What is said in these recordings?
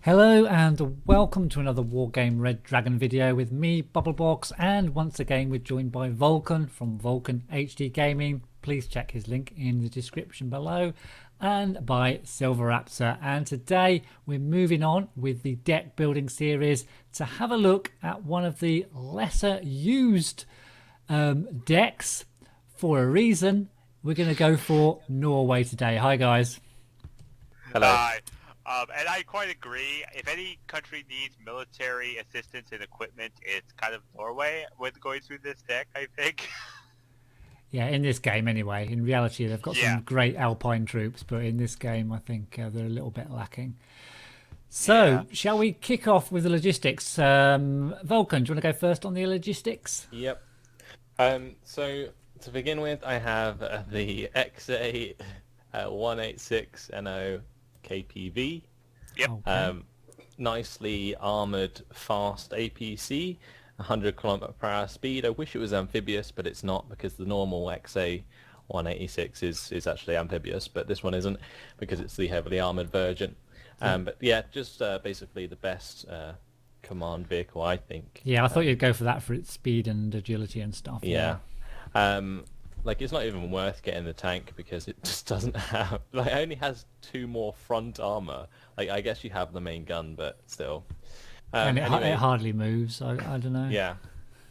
Hello and welcome to another Wargame Red Dragon video with me, Bubblebox, and once again we're joined by Vulcan from Vulcan HD Gaming. Please check his link in the description below, and by Silveraptor. And today we're moving on with the deck building series to have a look at one of the lesser used decks. For a reason, we're going to go for Norway today. Hi guys. Hello. And I quite agree. If any country needs military assistance and equipment, it's kind of Norway with going through this deck, I think. Yeah, in this game anyway. In reality, they've got Yeah. some great Alpine troops, but in this game, I think they're a little bit lacking. So, shall we kick off with the logistics? Vulcan, do you want to go first on the logistics? Yep. So to begin with, I have the XA 186NO KPV. Yep. Okay. Nicely armored, fast APC, 100 km/h speed. I wish it was amphibious, but it's not because the normal XA 186 is actually amphibious, but this one isn't because it's the heavily armored version. But yeah, just basically the best command vehicle, I think. Yeah, I thought you'd go for that for its speed and agility and stuff. Yeah. Like it's not even worth getting the tank because it just doesn't have, like, it only has 2 more front armor. Like, I guess you have the main gun, but still. And it Anyway, hardly moves. I don't know. yeah.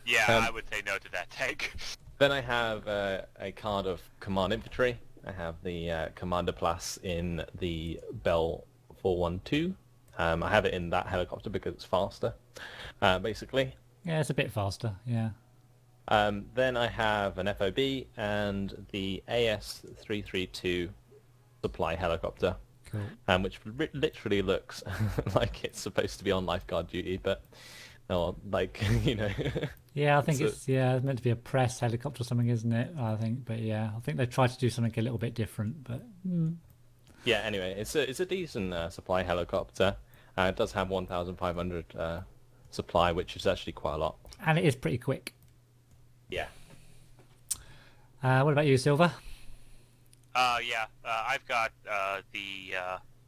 Yeah, Um, I would say no to that tank. Then I have a card of command infantry. I have the commander class in the Bell 412. I have it in that helicopter because it's faster, basically. Yeah, it's a bit faster. Yeah. Then I have an FOB and the AS-332 supply helicopter, Cool. which literally looks like it's supposed to be on lifeguard duty, but no, like, you know. Yeah, I think So- it's meant to be a press helicopter or something, isn't it? I think, but yeah, I think they tried to do something a little bit different, but. Yeah, anyway, it's a decent supply helicopter. It does have 1,500 supply, which is actually quite a lot. And it is pretty quick. Yeah. What about you, Silver? I've got the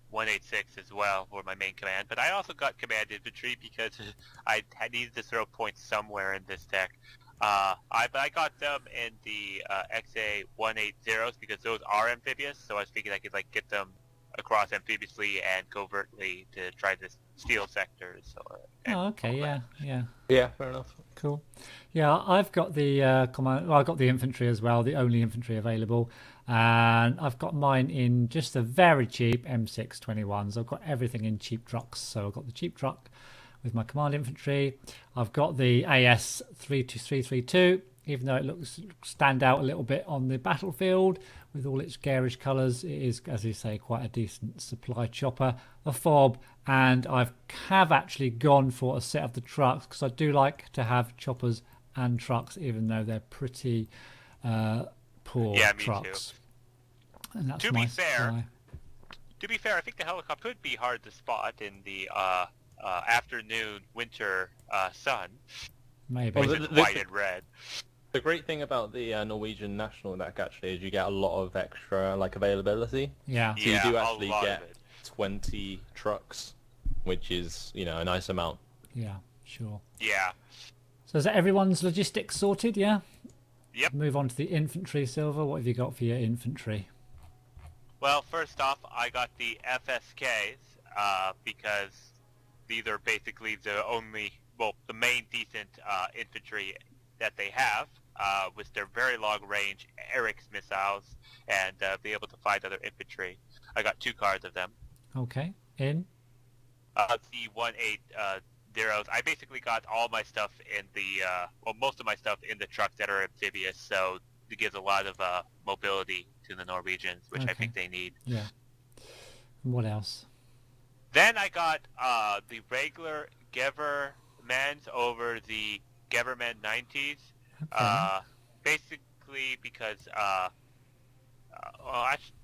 186 as well for my main command, but I also got command infantry because I needed to throw points somewhere in this deck. I got them in the XA 180s because those are amphibious, so I was thinking I could like get them across amphibiously and covertly to try to steal sectors. Oh, okay, yeah, yeah. Yeah, fair enough. Cool. Yeah, I've got the command. Well, I've got the infantry as well, the only infantry available, and I've got mine in just the very cheap M621s. I've got everything in cheap trucks, so I've got the cheap truck with my command infantry. I've got the AS 32332, even though it looks stand out a little bit on the battlefield with all its garish colours. It is, as you say, quite a decent supply chopper, a fob, and have actually gone for a set of the trucks because I do like to have choppers and trucks, even though they're pretty poor Yeah, me trucks. too. And that's To my be fair, supply. To be fair, I think the helicopter could be hard to spot in the afternoon winter sun, Maybe. Well, which is white and red. The great thing about the Norwegian national deck actually is you get a lot of extra like availability. Yeah. So Yeah, you do a actually lot get of it. 20 trucks, which is, you know, a nice amount. Yeah, sure. Yeah. So is that everyone's logistics sorted? Yeah. Yep. Move on to the infantry, Silver. What have you got for your infantry? Well, first off, I got the FSKs because these are basically the main decent infantry that they have, with their very long range Eric's missiles and be able to fight other infantry. I got 2 cards of them. Okay. In. The 180s. I basically got all my stuff in most of my stuff in the trucks that are amphibious, so it gives a lot of mobility to the Norwegians, which I Okay. think they need. Yeah. And what else? Then I got the regular Gevermans over the Geverman 90s, Okay. basically because,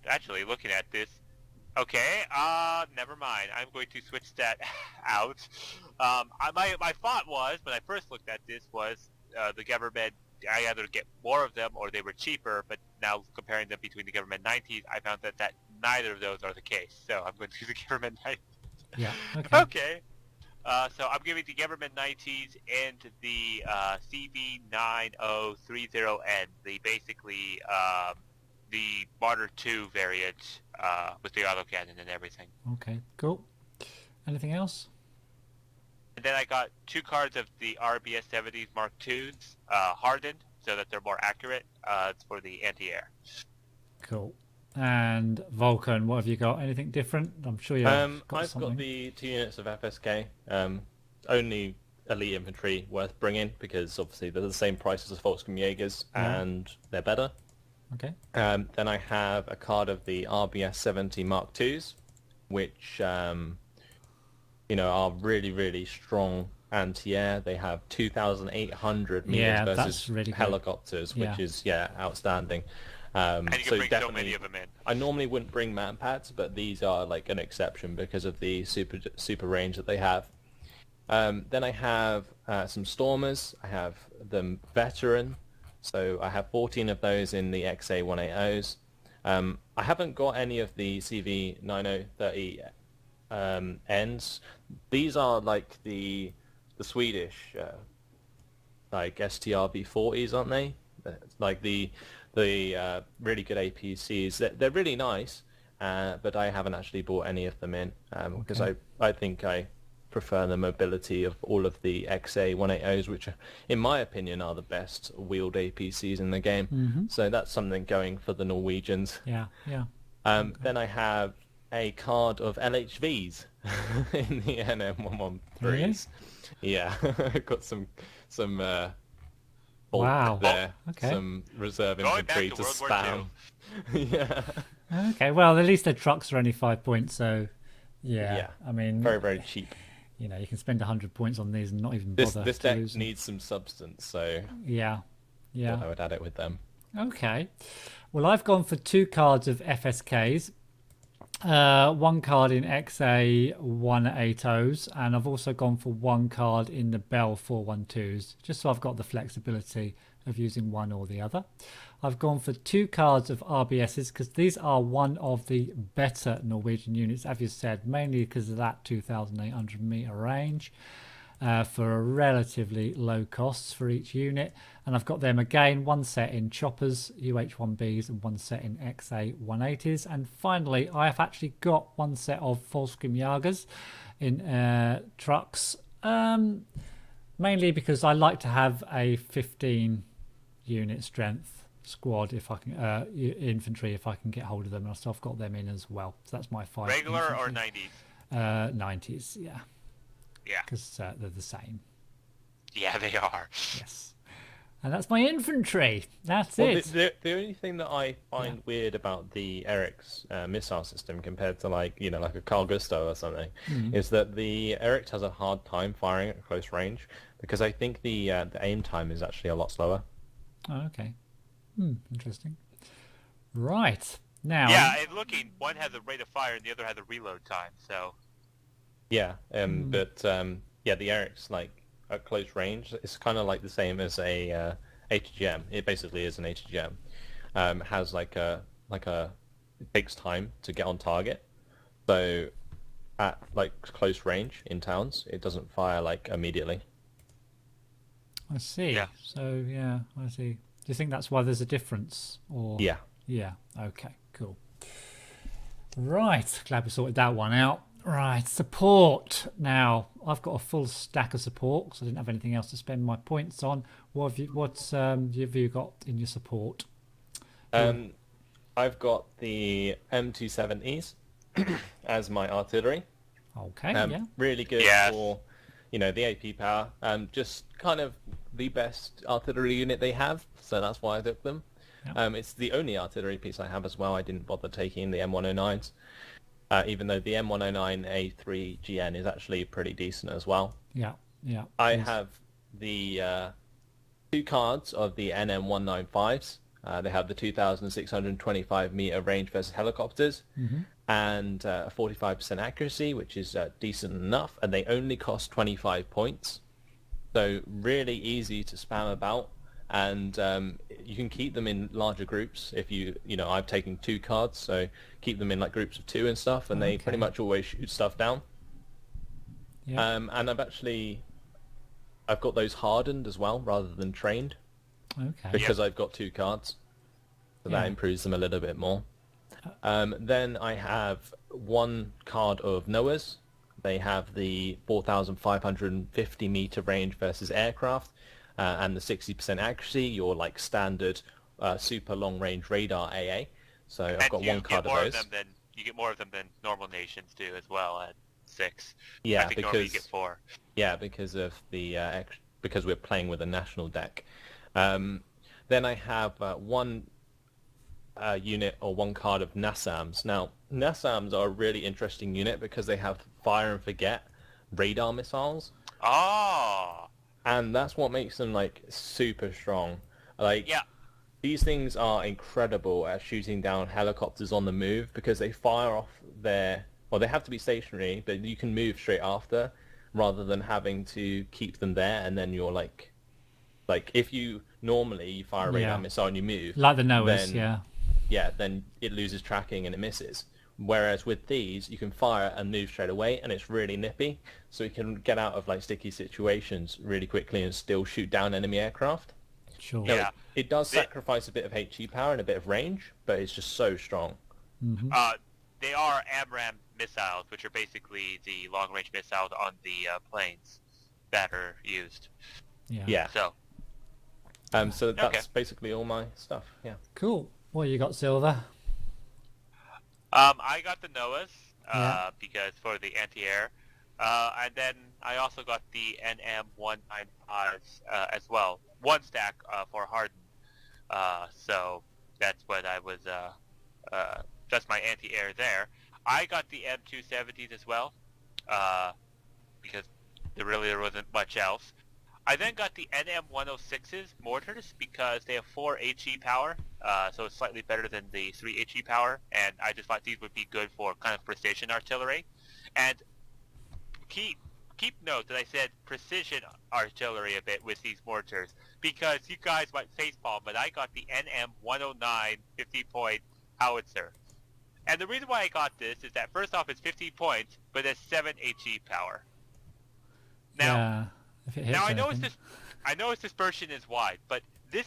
actually looking at this, okay, never mind. I'm going to switch that out. My thought was, when I first looked at this, was the Geverman, I either get more of them or they were cheaper, but now comparing them between the Geverman 90s, I found that neither of those are the case. So I'm going to do the Geverman 90s. Yeah. Okay. Okay. So I'm giving the Government 90s and the CB9030N, the basically the Martyr 2 variant with the autocannon and everything. Okay. Cool. Anything else? And then I got 2 cards of the RBS 70s Mark IIs, hardened so that they're more accurate. It's for the anti-air. Cool. And Vulcan, what have you got? Anything different? I'm sure you've got I've something. got the 2 units of FSK. Only elite infantry worth bringing because obviously they're the same price as the Volkswagen Jaegers and they're better. Okay. Then I have a card of the RBS 70 Mark IIs, which are really, really strong anti-air. They have 2,800 meters versus that's really good. helicopters, which is outstanding. And you can bring so many of them in. I normally wouldn't bring man pads, but these are like an exception because of the super range that they have. Then I have some Stormers. I have them Veteran. So I have 14 of those in the XA180s. I haven't got any of the CV9030 ends. These are like the Swedish like STR-V40s, aren't they? Like the really good APCs. They're really nice, but I haven't actually bought any of them in because I think I prefer the mobility of all of the XA180s, which in my opinion are the best wheeled APCs in the game. So that's something going for the Norwegians. Yeah. Then I have a card of LHVs in the NM113s. Really? Yeah, I've got some bulk Wow. there, Okay. some reserve Going infantry back to to World War spam. Yeah. Okay. Well, at least their trucks are only 5 points, so yeah. I mean, very, very cheap. you can spend 100 points on these and not even bother. This to deck lose them. needs some substance, so Yeah. I would add it with them. Okay. Well, I've gone for 2 cards of FSKs. 1 card in XA180s, and I've also gone for 1 card in the Bell 412s, just so I've got the flexibility of using one or the other. I've gone for 2 cards of RBSs because these are one of the better Norwegian units, as you said, mainly because of that 2,800 meter range. For a relatively low costs for each unit, and I've got them again, 1 set in choppers UH1Bs and 1 set in XA180s, and finally I have actually got 1 set of Volkswagen Jaegers in trucks, mainly because I like to have a 15 unit strength squad if I can infantry if I can get hold of them, and so I've got them in as well. So that's my 5 Regular infantry. or 90s? 90s, yeah. Yeah. Because they're the same. Yeah, they are. Yes. And that's my infantry. That's Well, it. the only thing that I find weird about the Eric's missile system compared to like a Carl Gustav or something is that the Eric has a hard time firing at close range because I think the aim time is actually a lot slower. Oh, okay. Interesting. Right. Now. Yeah, and looking, one has a rate of fire and the other has a reload time, so... Yeah, but the Eric's like at close range. It's kind of like the same as a HGM. It basically is an HGM. Has like a it takes time to get on target. So at like close range in towns, it doesn't fire like immediately. I see. Yeah. So, yeah, I see. Do you think that's why there's a difference? Or Yeah. Yeah. Okay, cool. Right. Glad we sorted that one out. Right, support. Now, I've got a full stack of support because I didn't have anything else to spend my points on. What have you got in your support? I've got the M270s as my artillery. Okay, yeah. Really good Yes. for, the AP power. Just kind of the best artillery unit they have, so that's why I took them. Yep. It's the only artillery piece I have as well. I didn't bother taking the M109s. Even though the M109A3 GN is actually pretty decent as well. Yeah. I have the 2 cards of the NM195s. They have the 2,625 meter range versus helicopters and 45% accuracy, which is decent enough, and they only cost 25 points. So really easy to spam about, and you can keep them in larger groups if I've taken 2 cards, so keep them in like groups of 2 and stuff, and they pretty much always shoot stuff down. Yeah. And I've got those hardened as well rather than trained Okay. because I've got 2 cards, so that Yeah. improves them a little bit more. Then I have 1 card of Noah's. They have the 4,550 meter range versus aircraft, and the 60% accuracy, your like standard super long range radar AA. So I've And got you 1 card get of more those. of them than you get more of them than normal nations do as well at 6. I Yeah, think normally you get 4. Yeah, because of the because we're playing with a national deck. Then I have 1 unit or 1 card of Nassams. Now, Nassams are a really interesting unit because they have fire and forget radar missiles, Oh, and that's what makes them like super strong. Like yeah. these things are incredible at shooting down helicopters on the move because they fire off well, they have to be stationary, but you can move straight after rather than having to keep them there and then you're like if you normally fire a radar Yeah. missile and you move, Like the Noahs, then yeah. then it loses tracking and it misses. Whereas with these, you can fire and move straight away, and it's really nippy, so you can get out of like sticky situations really quickly and still shoot down enemy aircraft. Sure. Now, Yeah. it does sacrifice a bit of HE power and a bit of range, but it's just so strong. They are AMRAAM missiles, which are basically the long-range missiles on the planes that are used. Yeah. So, So that's Okay. basically all my stuff. Yeah. Cool. What you got, Silver? I got the Noahs Yeah. because for the anti-air, and then I also got the NM195s as well. 1 stack for Harden. So that's what I was. That's my anti-air there. I got the M270s as well because there wasn't much else. I then got the NM106s mortars because they have 4 HE power, so it's slightly better than the 3 HE power, and I just thought these would be good for kind of precision artillery. And keep note that I said precision artillery a bit with these mortars because you guys might facepalm, but I got the NM109 50-point howitzer. And the reason why I got this is that first off, it's 50 points, but it's 7 HE power. Now, yeah. If it hits Now anything. I know its dispersion is wide, but the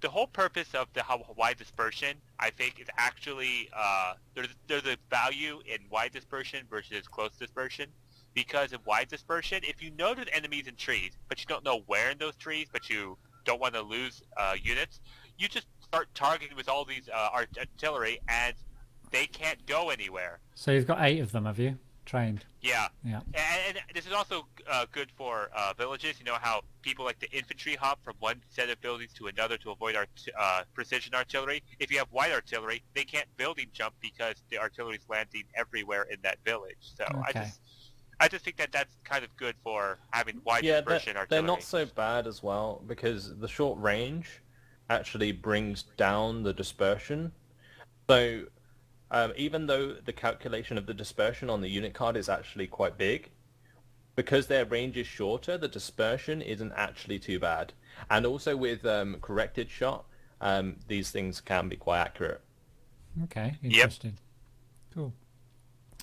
whole purpose of the wide dispersion I think is actually there's a value in wide dispersion versus close dispersion, because in wide dispersion, if you know there's enemies in trees but you don't know where in those trees, but you don't want to lose units, you just start targeting with all these artillery and they can't go anywhere. So you've got 8 of them, have you? Trained. Yeah. Yeah. And this is also good for villages. You know how people like the infantry hop from one set of buildings to another to avoid precision artillery? If you have wide artillery, they can't building jump because the artillery is landing everywhere in that village. So Okay. I just think that that's kind of good for having wide dispersion artillery. They're not so bad as well because the short range actually brings down the dispersion. So even though the calculation of the dispersion on the unit card is actually quite big, because their range is shorter, the dispersion isn't actually too bad. And also with corrected shot, these things can be quite accurate. Okay. Interesting. Cool.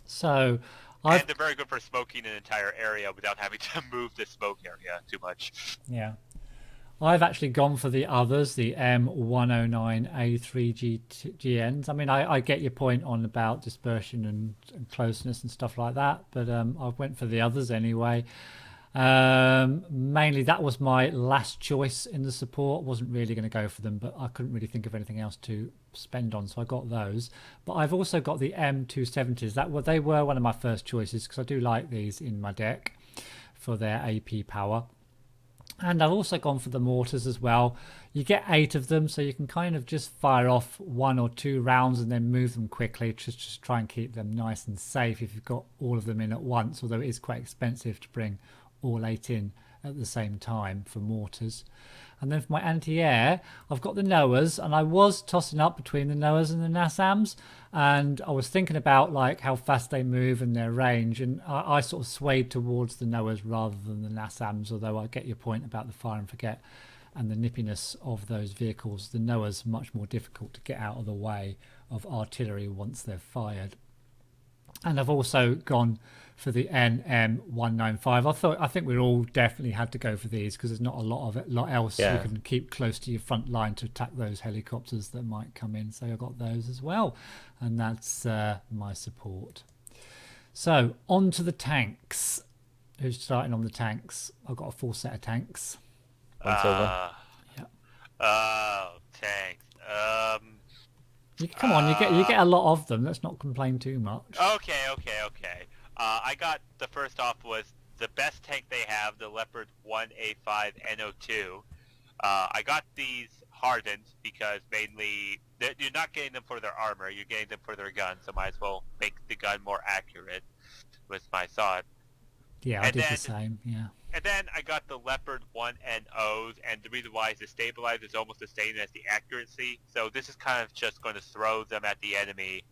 So and they're very good for smoking an entire area without having to move the smoke area too much. Yeah. I've actually gone for the others, the M109A3GNs. I mean, I get your point on about dispersion and closeness and stuff like that, but I went for the others anyway. Mainly that was my last choice in the support. Wasn't really going to go for them, but I couldn't really think of anything else to spend on, so I got those. But I've also got the M270s. They were one of my first choices because I do like these in my deck for their AP power. And I've also gone for the mortars as well. You get 8 of them, so you can kind of just fire off 1 or 2 rounds and then move them quickly. Just try and keep them nice and safe if you've got all of them in at once, although it is quite expensive to bring all 8 in at the same time for mortars. And then for my anti-air, I've got the Noahs, and I was tossing up between the Noahs and the Nassams, and I was thinking about like how fast they move and their range, and I sort of swayed towards the Noahs rather than the Nassams, although I get your point about the fire and forget and the nippiness of those vehicles. The Noahs are much more difficult to get out of the way of artillery once they're fired. And I've also gone for the NM195. I think we all definitely had to go for these because there's not a lot else you can keep close to your front line to attack those helicopters that might come in. So I got those as well, and that's my support. So on to the tanks. Who's starting on the tanks? I've got a full set of tanks. Silver. Oh, tanks. Come on, you get a lot of them. Let's not complain too much. Okay. I got the first off was the best tank they have, the Leopard 1A5 NO2. I got these hardened because mainly you're not getting them for their armor, you're getting them for their gun, so might as well make the gun more accurate was my thought. Yeah, I did the same, yeah. And then I got the Leopard 1NOs, and the reason why is the stabilizer is almost the same as the accuracy, so this is kind of just going to throw them at the enemy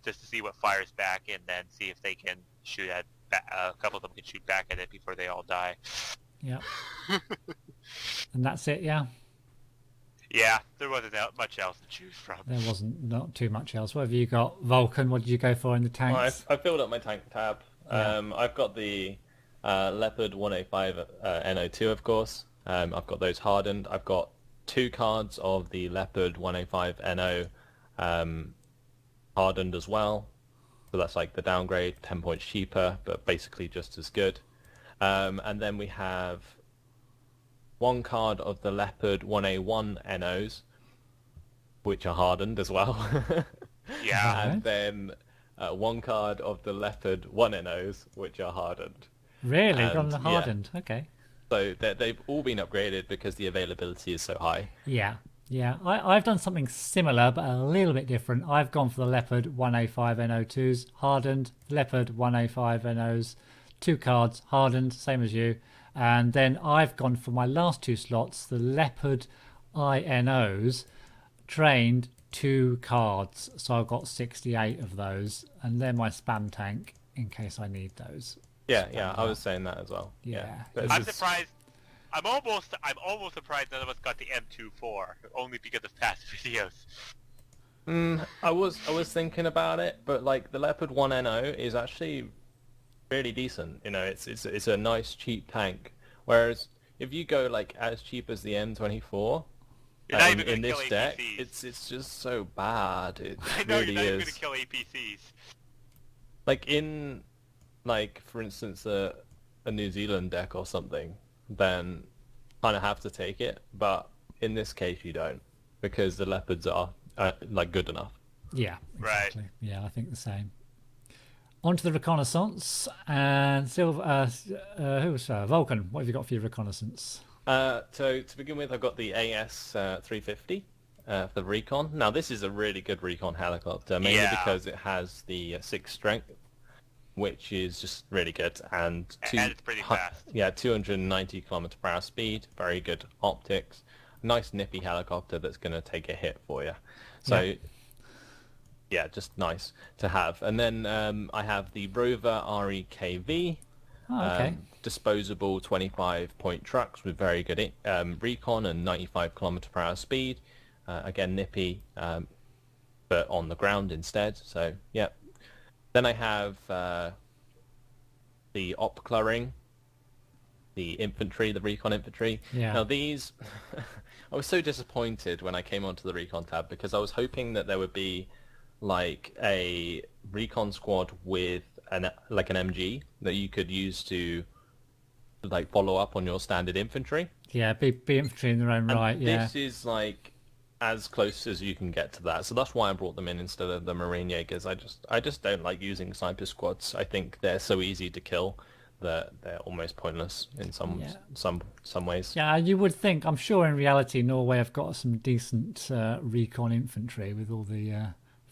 just to see what fires back, and then see if they can shoot at a couple of them can shoot back at it before they all die. Yeah. And that's it, yeah? Yeah, there wasn't much else to choose from. There wasn't not too much else. What have you got? Vulcan, what did you go for in the tanks? Well, I filled up my tank tab. I've got the Leopard 185 NO2, of course. I've got those hardened. I've got 2 cards of the Leopard 185 NO hardened as well. So that's like the downgrade, 10 points cheaper, but basically just as good. And then we have 1 card of the Leopard 1A1 NOs, which are hardened as well. Yeah. And then 1 card of the Leopard 1 NOs, which are hardened. Really? From the hardened? Yeah. Okay. So they've all been upgraded because the availability is so high. Yeah. Yeah, I've done something similar, but a little bit different. I've gone for the Leopard 1A5 NO2s, hardened, Leopard 1A5 NOs, 2 cards, hardened, same as you. And then I've gone for my last 2 slots, the Leopard INOs, trained, 2 cards. So I've got 68 of those, and they're my spam tank in case I need those. Yeah, I was saying that as well. Yeah. I'm surprised. I'm almost surprised none of us got the M24, only because of past videos. I was thinking about it, but like the Leopard 1NO is actually really decent. You know, it's a nice cheap tank. Whereas if you go like as cheap as the M24, in this deck, APCs. it's just so bad. It I know really you're not even is. gonna kill APCs. Like in, like for instance, a New Zealand deck or something, then kind of have to take it. But in this case, you don't, because the leopards are like good enough. Yeah, exactly. Right. Yeah, I think the same. On to the Reconnaissance, and Vulcan, what have you got for your Reconnaissance? So to begin with, I've got the AS 350 for the Recon. Now this is a really good Recon helicopter, mainly because it has the 6 strength, which is just really good, and it's pretty fast. Yeah, 290 km/h speed, very good optics, nice nippy helicopter that's going to take a hit for you. So yeah, just nice to have. And then I have the Rover REKV. Oh, okay. Disposable 25-point trucks with very good recon and 95 km/h speed. Again, nippy, but on the ground instead. So, yeah. Then I have the Opcla ring, the infantry, the recon infantry. Yeah. Now these, I was so disappointed when I came onto the recon tab because I was hoping that there would be like a recon squad with an MG that you could use to like follow up on your standard infantry. Yeah, be infantry in their own right. Yeah. This is like as close as you can get to that, so that's why I brought them in instead of the Marine Jaegers. I just don't like using sniper squads. I think they're so easy to kill that they're almost pointless in some ways. Yeah, you would think. I'm sure in reality Norway have got some decent recon infantry with all the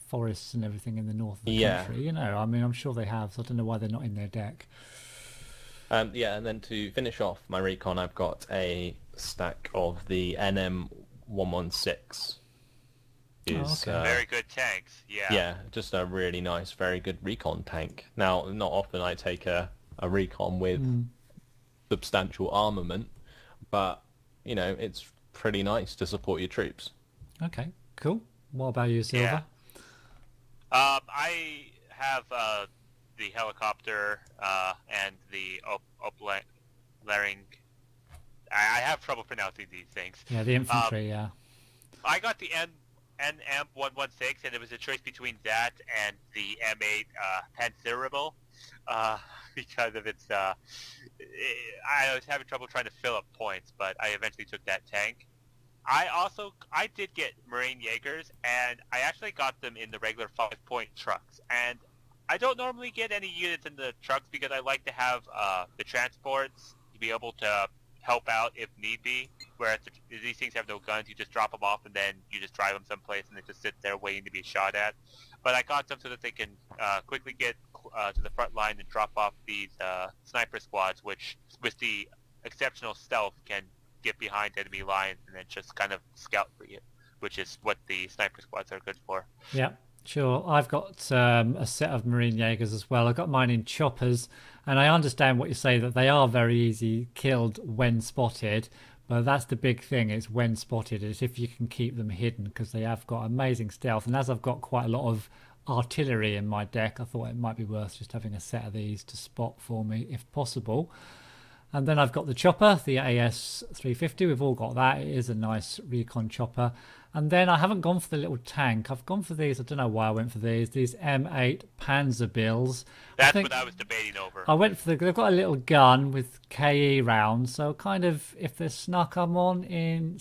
forests and everything in the north of the country. You know, I mean, I'm sure they have. So I don't know why they're not in their deck. And then to finish off my recon, I've got a stack of the NM116. Very good tanks. Yeah, just a really nice, very good recon tank. Now, not often I take a recon with substantial armament, but you know, it's pretty nice to support your troops. Okay, cool. What about you, Silver? Yeah. I have the helicopter and the Oplaring. I have trouble pronouncing these things. Yeah, the infantry. Yeah. I got the NM116, and it was a choice between that and the M8 Panzerable because of its. I was having trouble trying to fill up points, but I eventually took that tank. I did get Marine Jaegers, and I actually got them in the regular 5-point trucks. And I don't normally get any units in the trucks because I like to have the transports to be able to help out if need be. Whereas these things have no guns, you just drop them off and then you just drive them someplace and they just sit there waiting to be shot at. But I got them so that they can quickly get to the front line and drop off these sniper squads, which with the exceptional stealth can get behind enemy lines and then just kind of scout for you, which is what the sniper squads are good for. Yeah, sure. I've got a set of Marine Jaegers as well. I've got mine in choppers, and I understand what you say, that they are very easy killed when spotted, but that's the big thing, is when spotted, is if you can keep them hidden, because they have got amazing stealth. And as I've got quite a lot of artillery in my deck, I thought it might be worth just having a set of these to spot for me if possible. And then I've got the chopper, the AS350. We've all got that. It is a nice recon chopper. And then I haven't gone for the little tank. I've gone for these. I don't know why I went for these M8 Panzerbills. That's what I was debating over. I went for they've got a little gun with KE rounds. So kind of if they're snuck up on in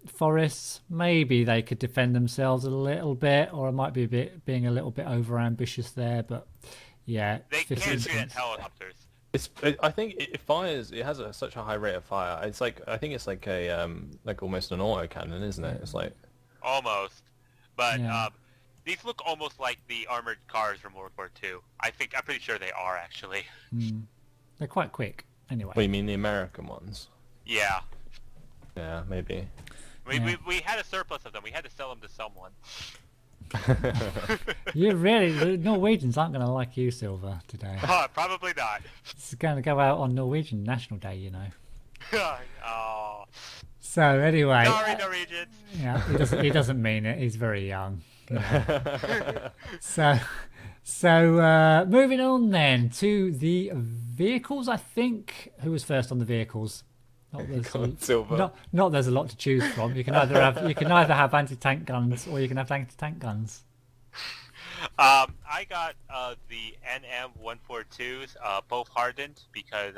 forests, maybe they could defend themselves a little bit, or it might be being a little bit over ambitious there, but yeah, they can't shoot at helicopters. I think it fires. It has such a high rate of fire. It's like, I think it's like a like almost an autocannon, isn't it? It's like almost, but Yeah. These look almost like the armored cars from World War II. I'm pretty sure they are actually. They're quite quick anyway. what, you mean the American ones? Yeah, Yeah, maybe. we had a surplus of them. We had to sell them to someone. The Norwegians aren't going to like you, Silver, today. Probably not. It's going to go out on Norwegian National Day, you know. Oh, So anyway, sorry, Norwegians. yeah, he doesn't mean it. He's very young. You know. So moving on then to the vehicles. I think who was first on the vehicles? Silver. Not there's a lot to choose from. You can either have anti-tank guns or you can have anti-tank guns. I got the NM142s, both hardened because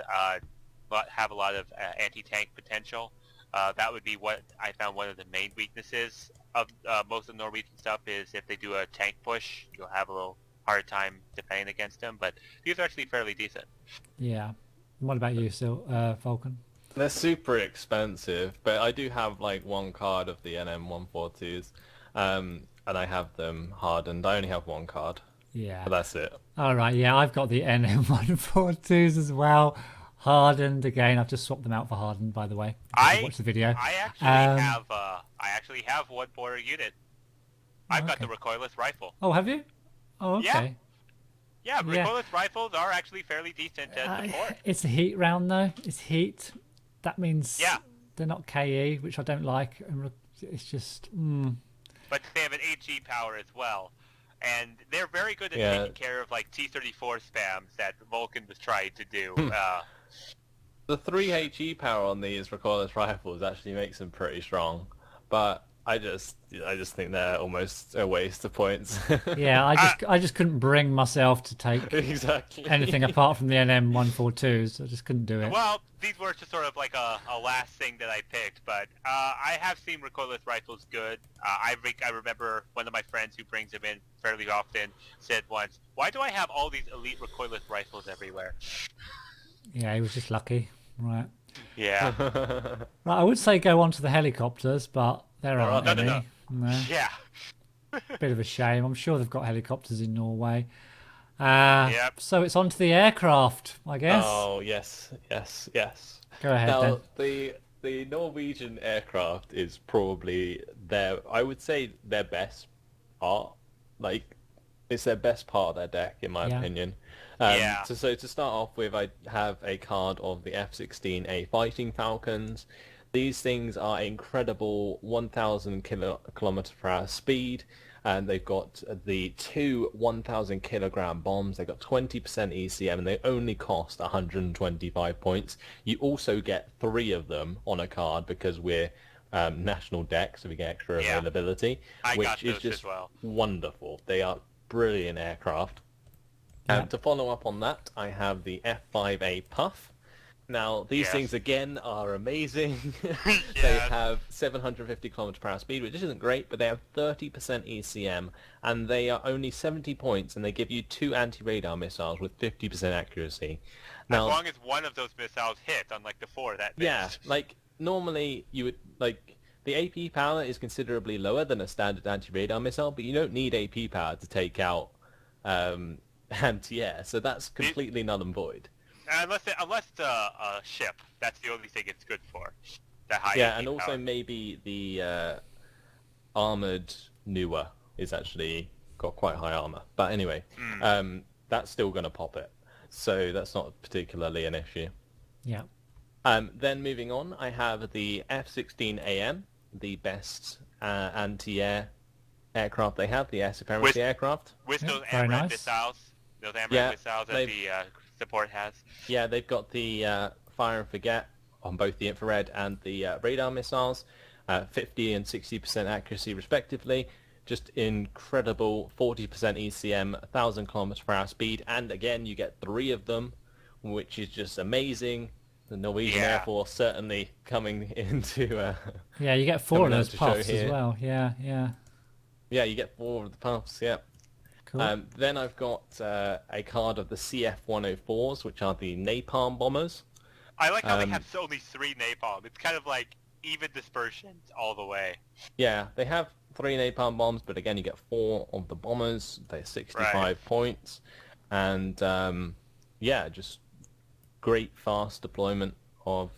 have a lot of anti-tank potential. That would be what I found one of the main weaknesses of most of the Norwegian stuff is if they do a tank push, you'll have a little hard time defending against them. But these are actually fairly decent. Yeah. What about you, Vulcan? They're super expensive, but I do have like one card of the NM142s, and I have them hardened. I only have one card. Yeah. But that's it. All right. Yeah, I've got the NM142s as well. Hardened again. I've just swapped them out for hardened, by the way. Watch the video. I actually have one border unit. I've got the recoilless rifle. Oh, have you? Oh, okay. Yeah, recoilless rifles are actually fairly decent to support. It's a heat round though. It's heat. That means they're not KE, which I don't like. And it's just. But they have an HE power as well, and they're very good at taking care of like T-34 spams that Vulcan was trying to do. The 3 HE power on these recoilless rifles actually makes them pretty strong, but I just think they're almost a waste of points. Yeah, I just couldn't bring myself to take anything apart from the NM142s. I just couldn't do it. Well, these were just sort of like a last thing that I picked, but I have seen recoilless rifles good. I remember one of my friends who brings them in fairly often said once, "Why do I have all these elite recoilless rifles everywhere?" Yeah, he was just lucky, right? Yeah. Right, I would say go on to the helicopters, but there aren't any. No. Yeah. Bit of a shame. I'm sure they've got helicopters in Norway. Yep. So it's on to the aircraft, I guess. Oh, yes. Go ahead, now, then. the Norwegian aircraft is probably I would say their best part. Like, it's their best part of their deck, in my opinion. So to start off with, I have a card of the F-16A Fighting Falcons. These things are incredible 1,000 kilometer per hour speed, and they've got the two 1,000 kilogram bombs. They've got 20% ECM, and they only cost 125 points. You also get 3 of them on a card because we're National Deck, so we get extra availability, which is just wonderful. They are brilliant aircraft. And to follow up on that, I have the F5A Puff. Now, these things, again, are amazing. They have 750 km per hour speed, which isn't great, but they have 30% ECM, and they are only 70 points, and they give you 2 anti-radar missiles with 50% accuracy. Now, as long as one of those missiles hit, unlike the 4 that missed. Yeah, like, normally, you would, like, the AP power is considerably lower than a standard anti-radar missile, but you don't need AP power to take out anti-air, so that's completely null and void. Unless the ship, that's the only thing it's good for. The high and also power. maybe the armored newer is actually got quite high armor. But anyway, that's still going to pop it, so that's not particularly an issue. Yeah. Then moving on, I have the F-16AM, the best anti-air aircraft they have, the air supremacy aircraft. With those very AMRAAM nice. missiles, missiles that the support has. Yeah, they've got the fire and forget on both the infrared and the radar missiles, 50 and 60% accuracy respectively. Just incredible 40% ECM, 1,000 kilometers per hour speed, and again you get 3 of them, which is just amazing. The Norwegian Air Force certainly coming into... yeah, you get 4 of those puffs as well. Yeah. Yeah, you get 4 of the puffs, yeah. Cool. Then I've got a card of the CF-104s, which are the napalm bombers. I like how they have only 3 napalm. It's kind of like even dispersion all the way. Yeah, they have 3 napalm bombs, but again, you get 4 of the bombers. They're 65 points. And, just great fast deployment of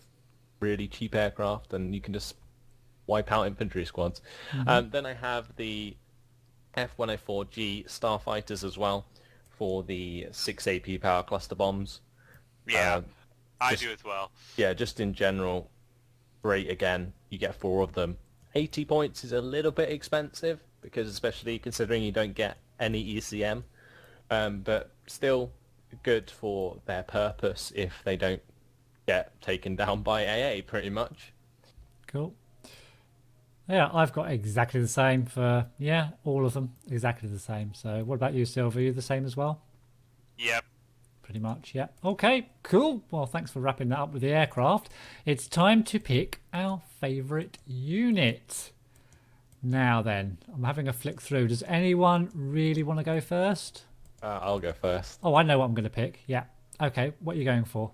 really cheap aircraft, and you can just wipe out infantry squads. Then I have the F-104G starfighters as well for the 6 AP power cluster bombs. Yeah, I do as well. Yeah, just in general, great again. You get 4 of them. 80 points is a little bit expensive, because especially considering you don't get any ECM, but still good for their purpose if they don't get taken down by AA, pretty much. Cool. Yeah, I've got exactly the same for, all of them. Exactly the same. So what about you, Silver? Are you the same as well? Yep. Pretty much, yeah. Okay, cool. Well, thanks for wrapping that up with the aircraft. It's time to pick our favourite unit. Now then, I'm having a flick through. Does anyone really want to go first? I'll go first. Oh, I know what I'm going to pick. Yeah. Okay, what are you going for?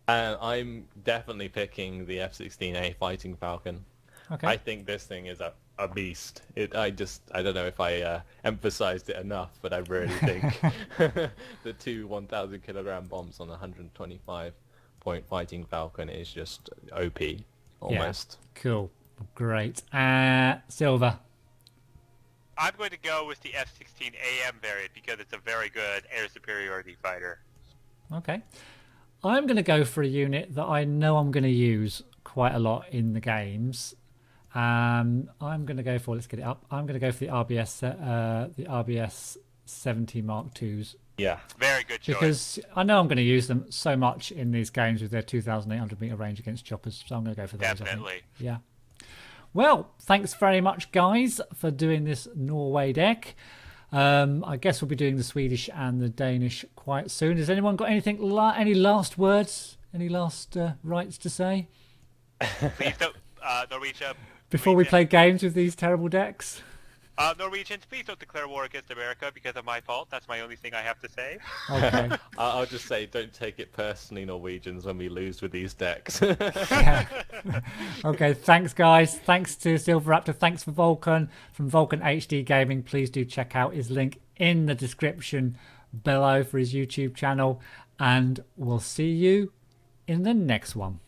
I'm definitely picking the F-16A Fighting Falcon. Okay. I think this thing is a beast. I don't know if I emphasized it enough, but I really think the 2 1,000 kilogram bombs on a 125 point Fighting Falcon is just OP almost. Yeah. Cool. Great. Silver. I'm going to go with the F-16AM variant because it's a very good air superiority fighter. Okay. I'm going to go for a unit that I know I'm going to use quite a lot in the games. I'm going to go for, let's get it up. I'm going to go for the RBS 70 Mark IIs. Yeah. Very good choice. Because I know I'm going to use them so much in these games with their 2,800 meter range against choppers. So I'm going to go for those. Definitely. I think. Yeah. Well, thanks very much, guys, for doing this Norway deck. I guess we'll be doing the Swedish and the Danish quite soon. Has anyone got anything, any last words, any last rights to say? Please don't, Norwegian. Before we play games with these terrible decks? Norwegians, please don't declare war against America because of my fault. That's my only thing I have to say. Okay. I'll just say, don't take it personally, Norwegians, when we lose with these decks. Yeah. Okay, thanks, guys. Thanks to Silveraptor. Thanks for Vulcan from Vulcan HD Gaming. Please do check out his link in the description below for his YouTube channel. And we'll see you in the next one.